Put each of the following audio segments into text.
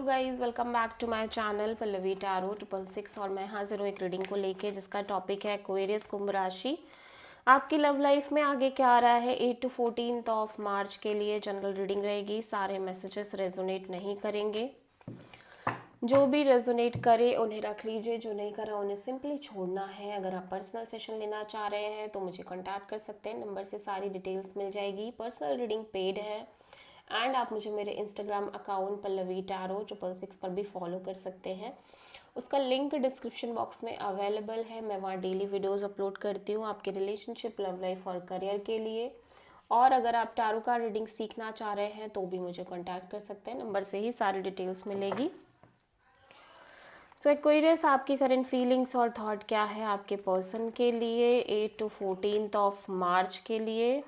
Guys welcome back to my channel Pallavi tarot 666 और मैं हाजिर हूँ एक रीडिंग को लेके जिसका टॉपिक है एक्वेरियस कुंभ राशि। आपकी लव लाइफ में आगे क्या आ रहा है 8 to 14 ऑफ मार्च के लिए जनरल रीडिंग रहेगी। सारे मैसेजेस रेजोनेट नहीं करेंगे, जो भी रेजोनेट करे उन्हें रख लीजिए, जो नहीं करा उन्हें सिंपली छोड़ना है। अगर आप पर्सनल सेशन लेना चाह रहे हैं तो मुझे कॉन्टैक्ट कर सकते हैं, नंबर से सारी डिटेल्स मिल जाएगी। पर्सनल रीडिंग पेड है एंड आप मुझे मेरे इंस्टाग्राम अकाउंट पल्लवी टैरो 666 पर भी फॉलो कर सकते हैं। उसका लिंक डिस्क्रिप्शन बॉक्स में अवेलेबल है। मैं वहाँ डेली वीडियोस अपलोड करती हूँ आपके रिलेशनशिप, लव लाइफ और करियर के लिए। और अगर आप टैरो का रीडिंग सीखना चाह रहे हैं तो भी मुझे कॉन्टैक्ट कर सकते हैं, नंबर से ही सारी डिटेल्स मिलेगी। सो एक्वेरियस, आपकी करंट फीलिंग्स और थॉट क्या है आपके पर्सन के लिए 8 to 14 ऑफ मार्च के लिए।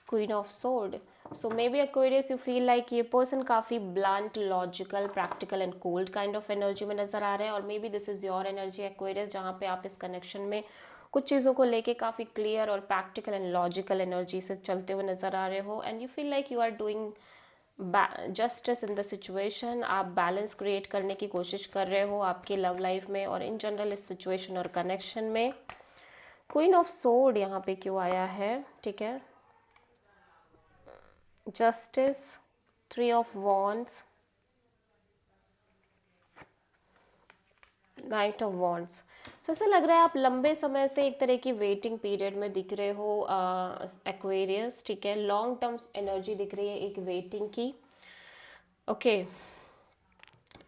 Queen of sword. So may be Aquarius you feel like ये पर्सन काफ़ी blunt, logical, practical and cold kind of energy में नजर आ रहा है। और may be this is your energy Aquarius, जहाँ पे आप इस कनेक्शन में कुछ चीज़ों को लेके काफ़ी क्लियर और प्रैक्टिकल एंड लॉजिकल एनर्जी से चलते हुए नजर आ रहे हो। And you feel like you are doing justice in the situation. आप बैलेंस क्रिएट करने की कोशिश कर रहे हो आपकी लव लाइफ में और इन जनरल इस सिचुएशन और कनेक्शन में। क्वीन ऑफ सोर्ड यहाँ पे क्यों आया है, ठीक है। Justice, 3 of wands, knight of wands. So ऐसा लग रहा है आप लंबे समय से एक तरह की वेटिंग पीरियड में दिख रहे हो एक्वेरियस, ठीक है। लॉन्ग टर्म एनर्जी दिख रही है एक वेटिंग की, okay.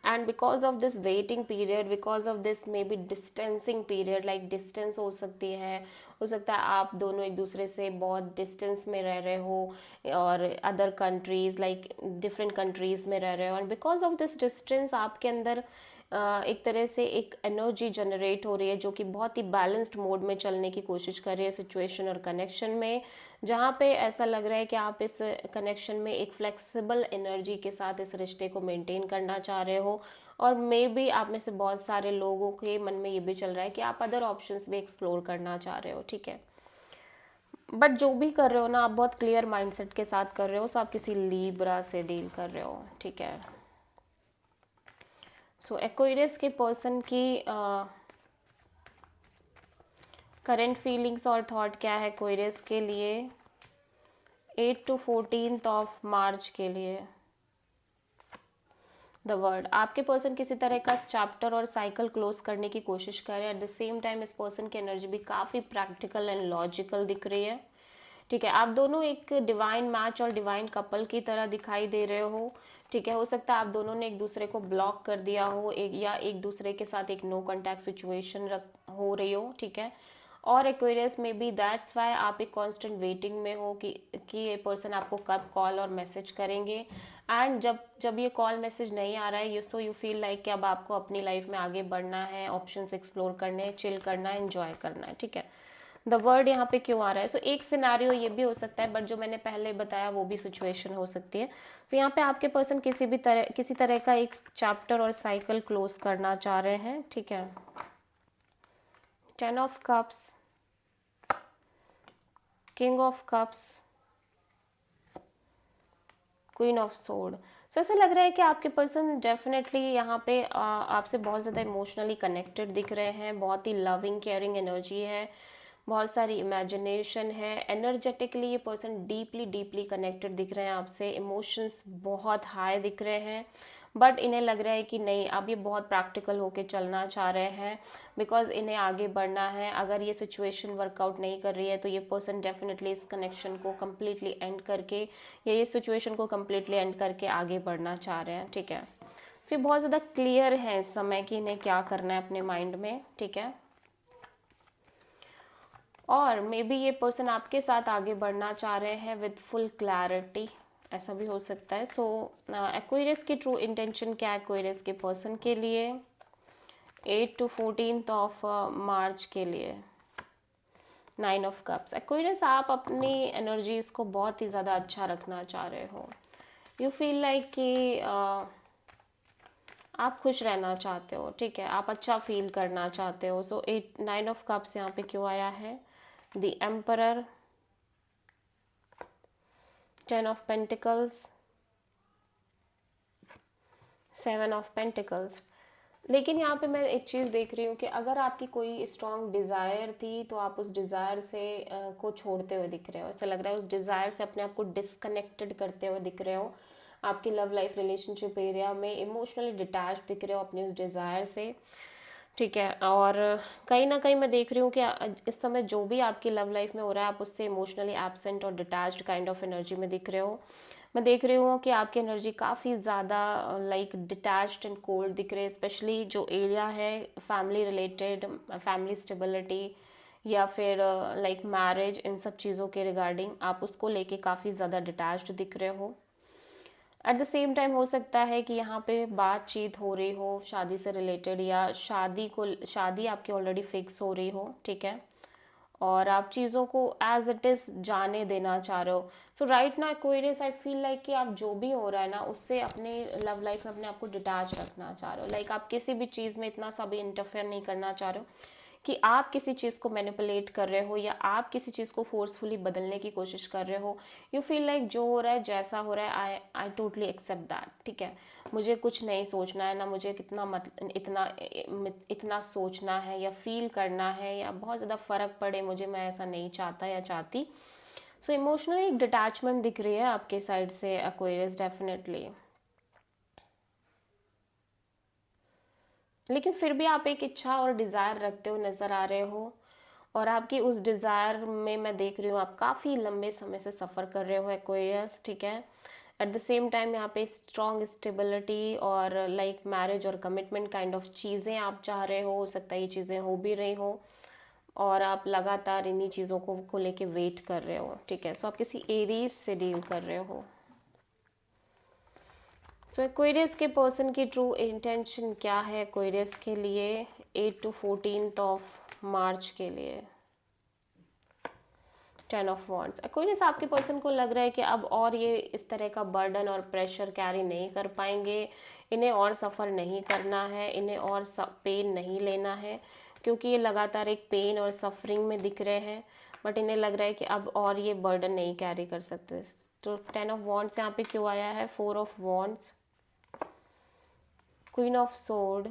And because of this waiting period, because of this may be distancing period, like distance हो सकती है, हो सकता है आप दोनों एक दूसरे से बहुत डिस्टेंस में रह रहे हो और other countries, like different countries में रह रहे हो। And because of this distance आपके अंदर एक तरह से एक एनर्जी जनरेट हो रही है जो कि बहुत ही बैलेंस्ड मोड में चलने की कोशिश कर रही है सिचुएशन और कनेक्शन में, जहाँ पे ऐसा लग रहा है कि आप इस कनेक्शन में एक फ्लेक्सिबल एनर्जी के साथ इस रिश्ते को मेंटेन करना चाह रहे हो। और मे बी आप में से बहुत सारे लोगों के मन में ये भी चल रहा है कि आप अदर ऑप्शंस भी एक्सप्लोर करना चाह रहे हो, ठीक है। बट जो भी कर रहे हो ना, आप बहुत क्लियर माइंडसेट के साथ कर रहे हो। सो आप किसी लीब्रा से डील कर रहे हो, ठीक है। सो एक्वेरियस के पर्सन की करंट फीलिंग्स और थॉट क्या है एक्वेरियस के लिए 8 to 14 ऑफ मार्च के लिए। द वर्ड, आपके पर्सन किसी तरह का चैप्टर और साइकिल क्लोज करने की कोशिश कर रहे हैं। एट द सेम टाइम इस पर्सन की एनर्जी भी काफ़ी प्रैक्टिकल एंड लॉजिकल दिख रही है, ठीक है। आप दोनों एक डिवाइन मैच और डिवाइन कपल की तरह दिखाई दे रहे हो, ठीक है। हो सकता है आप दोनों ने एक दूसरे को ब्लॉक कर दिया हो एक, या एक दूसरे के साथ एक नो कॉन्टैक्ट सिचुएशन हो रही हो, ठीक है। और एक्वेरियस में भी दैट्स वाई आप एक कांस्टेंट वेटिंग में हो कि ये पर्सन आपको कब कॉल और मैसेज करेंगे। एंड जब जब ये कॉल मैसेज नहीं आ रहा है you, so you feel like कि अब आपको अपनी लाइफ में आगे बढ़ना है, ऑप्शंस एक्सप्लोर करने हैं, चिल करना है, एंजॉय करना है, ठीक है। द वर्ड यहाँ पे क्यों आ रहा है, सो एक सिनारियो ये भी हो सकता है, बट जो मैंने पहले बताया वो भी सिचुएशन हो सकती है। सो यहाँ पे आपके पर्सन किसी तरह का एक चैप्टर और साइकिल क्लोज करना चाह रहे हैं, ठीक है। 10 of cups, king of cups, queen of sword. So ऐसा लग रहा है कि आपके पर्सन डेफिनेटली यहाँ पे आपसे बहुत ज़्यादा इमोशनली कनेक्टेड दिख रहे हैं। बहुत ही लविंग केयरिंग एनर्जी है, बहुत सारी इमेजिनेशन है। एनर्जेटिकली ये पर्सन डीपली डीपली कनेक्टेड दिख रहे हैं आपसे। इमोशंस बहुत हाई दिख रहे हैं, बट इन्हें लग रहा है कि नहीं, अब ये बहुत प्रैक्टिकल होके चलना चाह रहे हैं बिकॉज इन्हें आगे बढ़ना है। अगर ये सिचुएशन वर्कआउट नहीं कर रही है तो ये पर्सन डेफिनेटली इस कनेक्शन को कम्प्लीटली एंड करके या ये सिचुएशन को कम्प्लीटली एंड करके आगे बढ़ना चाह रहे हैं, ठीक है। सो ये बहुत ज़्यादा क्लियर है इस समय कि इन्हें क्या करना है अपने माइंड में, ठीक है। और मे बी ये पर्सन आपके साथ आगे बढ़ना चाह रहे हैं विद फुल क्लैरिटी, ऐसा भी हो सकता है। सो एक्वेरियस की ट्रू इंटेंशन क्या है एक्वेरियस के पर्सन के लिए 8 to 14 ऑफ मार्च के लिए। 9 ऑफ कप्स। एक्वेरियस, आप अपनी एनर्जीज को बहुत ही ज़्यादा अच्छा रखना चाह रहे हो। यू फील लाइक कि आप खुश रहना चाहते हो, ठीक है। आप अच्छा फील करना चाहते हो। सो 9 ऑफ कप्स यहाँ पे क्यों आया है, the emperor, 10 of pentacles, 7 of pentacles. लेकिन यहाँ पे मैं एक चीज़ देख रही हूँ कि अगर आपकी कोई स्ट्रॉन्ग डिज़ायर थी तो आप उस डिज़ायर से को छोड़ते हुए दिख रहे हो। ऐसा लग रहा है उस डिज़ायर से अपने आप को डिसकनेक्टेड करते हुए दिख रहे हो। आपकी लव लाइफ रिलेशनशिप एरिया में इमोशनली डिटैच दिख रहे हो अपने उस डिज़ायर से, ठीक है। और कहीं ना कहीं मैं देख रही हूँ कि इस समय जो भी आपकी लव लाइफ में हो रहा है आप उससे इमोशनली एब्सेंट और डिटैच्ड काइंड ऑफ एनर्जी में दिख रहे हो। मैं देख रही हूँ कि आपकी एनर्जी काफ़ी ज़्यादा लाइक डिटैच्ड एंड कोल्ड दिख रही है, स्पेशली जो एरिया है फैमिली रिलेटेड, फैमिली स्टेबिलिटी या फिर लाइक मैरिज, इन सब चीज़ों के रिगार्डिंग आप उसको लेके काफ़ी ज़्यादा डिटैच्ड दिख रहे हो। एट द सेम टाइम हो सकता है कि यहाँ पे बातचीत हो रही हो शादी से रिलेटेड, या शादी आपकी ऑलरेडी फिक्स हो रही हो, ठीक है, और आप चीज़ों को एज इट इज़ जाने देना चाह रहे हो। सो राइट ना एक्वेरियस, आई फील लाइक कि आप जो भी हो रहा है ना उससे अपने लव लाइफ में अपने आप को डिटैच रखना चाह रहे हो। लाइक आप किसी भी चीज़ में इतना सा भी इंटरफेयर नहीं करना चाह रहे हो कि आप किसी चीज़ को मैनिपुलेट कर रहे हो या आप किसी चीज़ को फोर्सफुली बदलने की कोशिश कर रहे हो। यू फील लाइक जो हो रहा है जैसा हो रहा है, आई आई टोटली एक्सेप्ट दैट, ठीक है। मुझे कुछ नहीं सोचना है, ना मुझे इतना सोचना है या फील करना है या बहुत ज़्यादा फ़र्क पड़े मुझे, मैं ऐसा नहीं चाहता या चाहती। सो इमोशनली एक डिटैचमेंट दिख रही है आपके साइड से एक्वेरियस, डेफिनेटली। लेकिन फिर भी आप एक इच्छा और डिज़ायर रखते हो नज़र आ रहे हो, और आपकी उस डिज़ायर में मैं देख रही हूँ आप काफ़ी लंबे समय से सफ़र कर रहे हो एक्वेरियस, ठीक है। एट द सेम टाइम यहाँ पे स्ट्रॉन्ग स्टेबिलिटी और लाइक मैरिज और कमिटमेंट काइंड ऑफ चीज़ें आप चाह रहे हो सकता है ये चीज़ें हो भी रही हो, और आप लगातार इन्हीं चीज़ों को लेके वेट कर रहे हो, ठीक है। सो आप किसी एरीज से डील कर रहे हो। सो एक्वेरियस के पर्सन की ट्रू इंटेंशन क्या है एक्वेरियस के लिए 8 to 14 ऑफ मार्च के लिए? 10 ऑफ वॉन्ड्स। एक्वेरियस आपके पर्सन को लग रहा है कि अब और ये इस तरह का बर्डन और प्रेशर कैरी नहीं कर पाएंगे, इन्हें और सफ़र नहीं करना है, इन्हें और पेन नहीं लेना है, क्योंकि ये लगातार एक पेन और सफरिंग में दिख रहे हैं। बट इन्हें लग रहा है कि अब और ये बर्डन नहीं कैरी कर सकते। तो 10 ऑफ वॉन्ड्स यहाँ पे क्यों आया है? 4 of wands, queen of sword,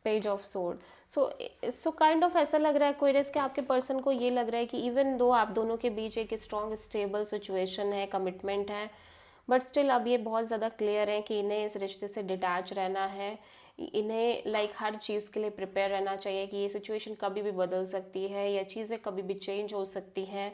page of sword. So kind of ऐसा लग रहा है एक्वेरियस कि आपके पर्सन को ये लग रहा है कि इवन दो आप दोनों के बीच एक स्ट्रॉन्ग स्टेबल सिचुएशन है, कमिटमेंट है, बट स्टिल अब ये बहुत ज़्यादा क्लियर है कि इन्हें इस रिश्ते से डिटैच रहना है। इन्हें लाइक हर चीज़ के लिए प्रिपेयर रहना चाहिए कि ये सिचुएशन कभी भी बदल सकती है या चीज़ें कभी भी चेंज हो सकती हैं,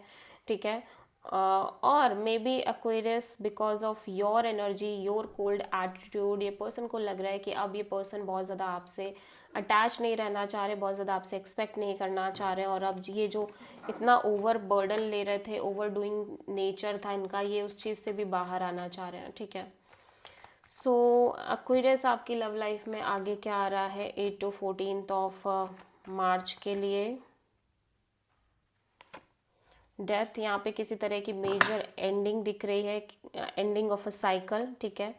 ठीक है। और may be Aquarius because of your energy, your cold attitude, ये पर्सन को लग रहा है कि अब ये पर्सन बहुत ज़्यादा आपसे अटैच नहीं रहना चाह रहे, बहुत ज़्यादा आपसे एक्सपेक्ट नहीं करना चाह रहे, और अब ये जो इतना ओवर बर्डन ले रहे थे, ओवर डूइंग नेचर था इनका, ये उस चीज़ से भी बाहर आना चाह रहे हैं, ठीक है। सो एक्वेरियस आपकी लव लाइफ में आगे क्या आ रहा है 8 to 14 ऑफ मार्च के लिए? डेथ। यहाँ पे किसी तरह की मेजर एंडिंग दिख रही है, एंडिंग ऑफ अ साइकिल, ठीक है।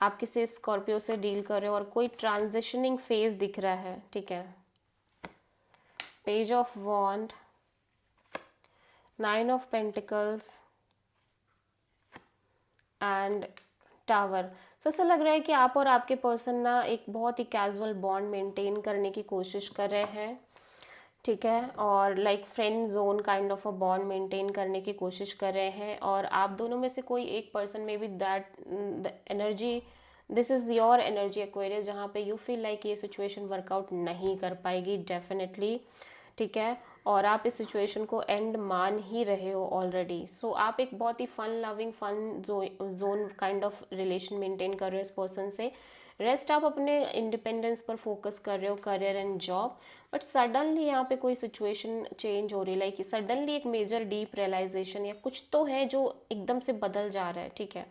आप किसी स्कॉर्पियो से डील कर रहे हो और कोई ट्रांजिशनिंग फेज दिख रहा है, ठीक है। Page of wand, 9 of pentacles and tower. So ऐसा लग रहा है कि आप और आपके पर्सन ना एक बहुत ही कैजुअल बॉन्ड मेंटेन करने की कोशिश कर रहे हैं, ठीक है, और like friend zone kind of a bond maintain करने की कोशिश कर रहे हैं, और आप दोनों में से कोई एक पर्सन में भी that energy, this is your energy Aquarius, जहाँ पे यू फील लाइक ये सिचुएशन वर्कआउट नहीं कर पाएगी डेफिनेटली, ठीक है, और आप इस सिचुएशन को एंड मान ही रहे हो ऑलरेडी। सो आप एक बहुत ही fun loving fun zone kind of relation maintain कर रहे हो इस पर्सन से। रेस्ट आप अपने इंडिपेंडेंस पर फोकस कर रहे हो, career and job, but suddenly यहाँ पे कोई सिचुएशन चेंज हो रही है, लाइक सडनली एक मेजर डीप रियलाइजेशन या कुछ तो है जो एकदम से बदल जा रहा है, ठीक है।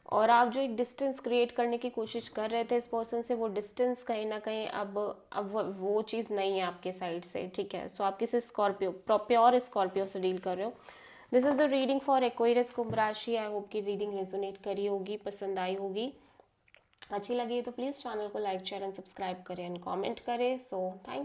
और आप जो एक डिस्टेंस क्रिएट करने की कोशिश कर रहे थे इस पर्सन से, वो डिस्टेंस कहीं ना कहीं अब वो चीज़ नहीं है आपके साइड से, ठीक है। सो आप किसी स्कॉर्पियो, प्योर स्कॉर्पियो से डील कर रहे हो। This is the reading for Aquarius Kumbh राशि। आई होप की रीडिंग रेजोनेट करी होगी, पसंद आई होगी। अच्छी लगी तो प्लीज़ चैनल को लाइक शेयर एंड सब्सक्राइब करें एंड कमेंट करें। So thank